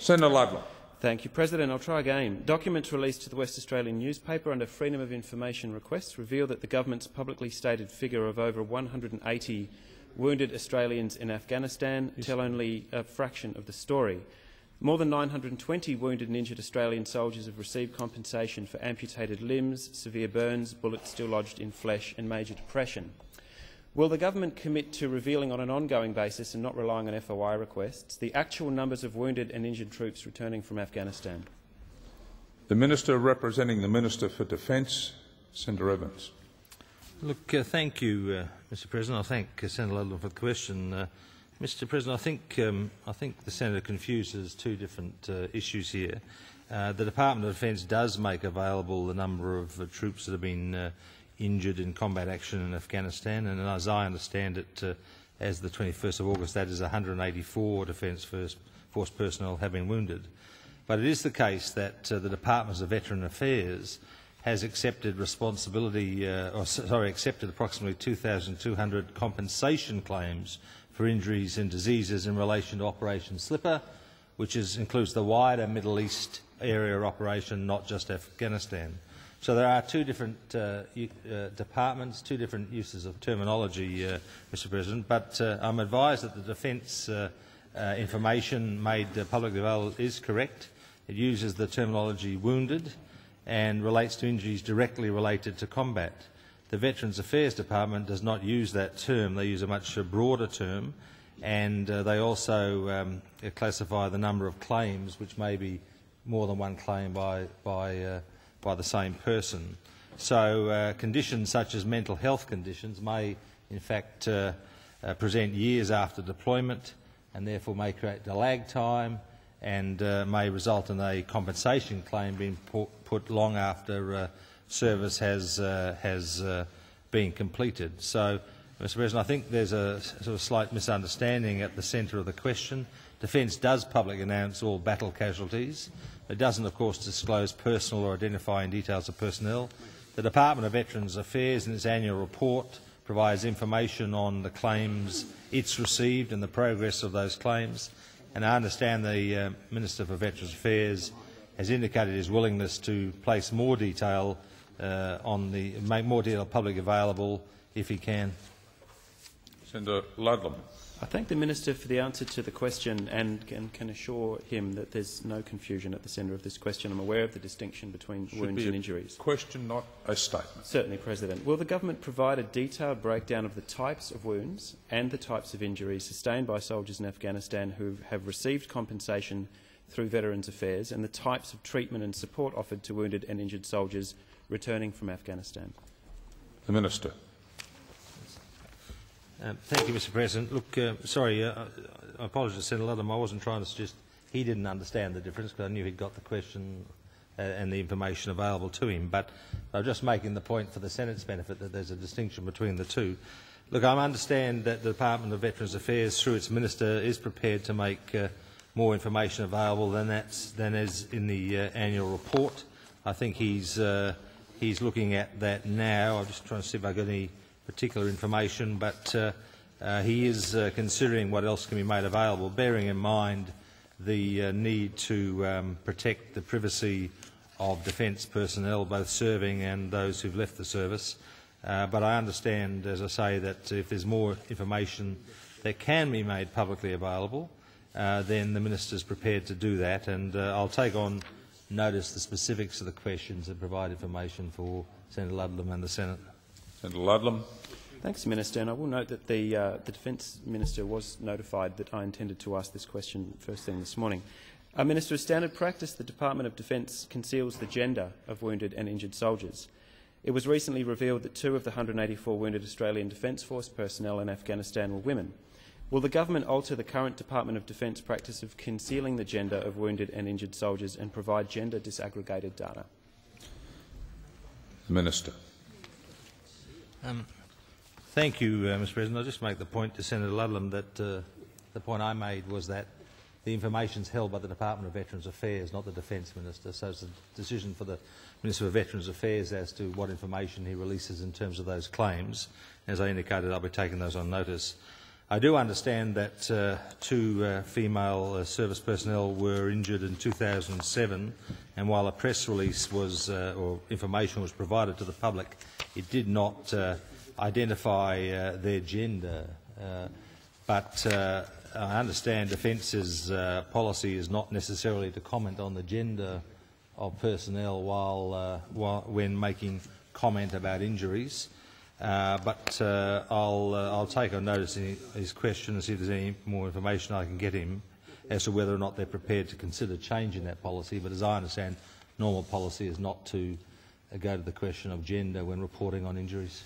Senator Ludlam. Thank you, President. I'll try again. Documents released to the West Australian newspaper under Freedom of Information requests reveal that the government's publicly stated figure of over 180 wounded Australians in Afghanistan tell only a fraction of the story. More than 920 wounded and injured Australian soldiers have received compensation for amputated limbs, severe burns, bullets still lodged in flesh and major depression. Will the government commit to revealing on an ongoing basis and not relying on FOI requests the actual numbers of wounded and injured troops returning from Afghanistan? The Minister representing the Minister for Defence, Senator Evans. Look, thank you, Mr. President. I thank Senator Ludlam for the question. Mr. President, I think the Senator confuses two different issues here. The Department of Defence does make available the number of troops that have been injured in combat action in Afghanistan, and as I understand it, as the 21st of August, that is 184 Defence Force personnel have been wounded. But it is the case that the Department of Veteran Affairs has accepted responsibility, accepted approximately 2,200 compensation claims for injuries and diseases in relation to Operation Slipper, which includes the wider Middle East area operation, not just Afghanistan. So there are two different departments, two different uses of terminology, Mr. President, but I'm advised that the defence information made publicly available is correct. It uses the terminology wounded and relates to injuries directly related to combat. The Veterans Affairs Department does not use that term. They use a much broader term, and they also classify the number of claims, which may be more than one claim by the same person. So conditions such as mental health conditions may in fact present years after deployment, and therefore may create a lag time and may result in a compensation claim being put long after service has been completed. So, Mr. President, I think there's a sort of slight misunderstanding at the centre of the question. Defence does publicly announce all battle casualties. It doesn't, of course, disclose personal or identifying details of personnel. The Department of Veterans Affairs, in its annual report, provides information on the claims it's received and the progress of those claims. And I understand the Minister for Veterans Affairs has indicated his willingness to place more detail make more detail public available if he can. Senator Ludlam. I thank the Minister for the answer to the question and can assure him that there's no confusion at the centre of this question. I'm aware of the distinction between wounds and injuries. Question, not a statement. Certainly, President. Will the government provide a detailed breakdown of the types of wounds and the types of injuries sustained by soldiers in Afghanistan who have received compensation through Veterans Affairs and the types of treatment and support offered to wounded and injured soldiers returning from Afghanistan? The Minister. Thank you, Mr. President. Look, I apologise to Senator Ludlam. I wasn't trying to suggest he didn't understand the difference, because I knew he'd got the question and the information available to him. But I'm just making the point for the Senate's benefit that there's a distinction between the two. Look, I understand that the Department of Veterans Affairs, through its Minister, is prepared to make more information available than is in the annual report. I think he's looking at that now. I'm just trying to see if I've got any particular information, but he is considering what else can be made available, bearing in mind the need to protect the privacy of defence personnel, both serving and those who've left the service. But I understand, as I say, that if there's more information that can be made publicly available, then the Minister is prepared to do that, and I'll take on notice the specifics of the questions and provide information for Senator Ludlam and the Senate. Senator Ludlam. Thanks, Minister. And I will note that the Defence Minister was notified that I intended to ask this question first thing this morning. Minister, as standard practice, the Department of Defence conceals the gender of wounded and injured soldiers. It was recently revealed that 2 of the 184 wounded Australian Defence Force personnel in Afghanistan were women. Will the government alter the current Department of Defence practice of concealing the gender of wounded and injured soldiers and provide gender disaggregated data? The Minister. Thank you, Mr. President. I'll just make the point to Senator Ludlam that the point I made was that the information is held by the Department of Veterans Affairs, not the Defence Minister. So it's a decision for the Minister for Veterans Affairs as to what information he releases in terms of those claims. As I indicated, I'll be taking those on notice. I do understand that two female service personnel were injured in 2007, and while a press release was, or information was provided to the public, it did not identify their gender. But I understand Defence's policy is not necessarily to comment on the gender of personnel when making comment about injuries. But I'll take on notice his question and see if there's any more information I can get him as to whether or not they're prepared to consider changing that policy. But as I understand, normal policy is not to go to the question of gender when reporting on injuries.